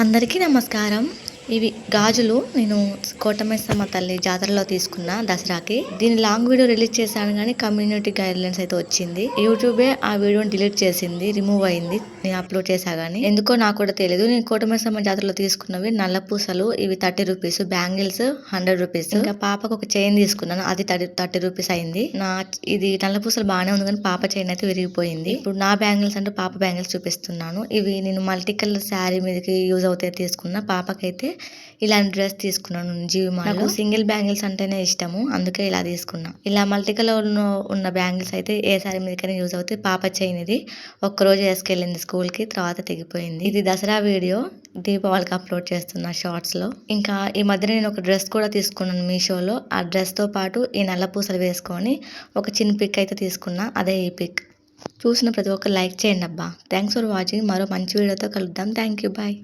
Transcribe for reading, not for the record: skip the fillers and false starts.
అందరికీ నమస్కారం. ఇవి గాజులు నేను కోటమైసమ్మ తల్లి జాతరలో తీసుకున్న దసరాకి. దీని లాంగ్ వీడియో రిలీజ్ చేశాను కానీ కమ్యూనిటీ గైడ్లైన్స్ అయితే వచ్చింది. యూట్యూబే ఆ వీడియోని డిలీట్ చేసింది, రిమూవ్ అయింది నేను అప్లోడ్ చేశా గానీ. ఎందుకో నాకు కూడా తెలియదు. నేను కోటమైసమ్మ జాతరలో తీసుకున్నవి నల్ల పూసలు. ఇవి 30 రూపీస్, బ్యాంగిల్స్ 100 రూపీస్. ఇంకా పాపకు ఒక చైన్ తీసుకున్నాను, అది 30 రూపీస్ అయింది. ఇది నల్ల పూసలు బాగానే ఉంది కానీ పాప చైన్ అయితే విరిగిపోయింది. ఇప్పుడు నా బ్యాంగిల్స్ అంటే పాప బ్యాంగిల్స్ చూపిస్తున్నాను. ఇవి నేను మల్టీ కలర్ శారీ మీదకి యూజ్ అవుతాయి తీసుకున్నా. పాపకైతే ఇలాంటి డ్రెస్ తీసుకున్నాను జీవిమాలో. నాకు సింగిల్ బ్యాంగిల్స్ అంటేనే ఇష్టము, అందుకే ఇలా తీసుకున్నా. ఇలా మల్టీ కలర్ ఉన్న బ్యాంగిల్స్ అయితే ఏ సారీ మీదకైనా యూజ్ అవుతాయి. పాప చైన్ ఇది ఒక్కరోజు వేసుకెళ్ళింది స్కూల్ కి, తర్వాత తెగిపోయింది. ఇది దసరా వీడియో, దీపావళికి అప్లోడ్ చేస్తున్నా షార్ట్స్ లో. ఇంకా ఈ మధ్య నేను ఒక డ్రెస్ కూడా తీసుకున్నాను మీషోలో. ఆ డ్రెస్ తో పాటు ఈ నల్ల పూసలు వేసుకొని ఒక చిన్న పిక్ అయితే తీసుకున్నా, అదే ఈ పిక్. చూసిన ప్రతి ఒక్కరు లైక్ చేయండి అబ్బా. Thanks for watching. మరో మంచి వీడియోతో కలుద్దాం. Thank you, bye.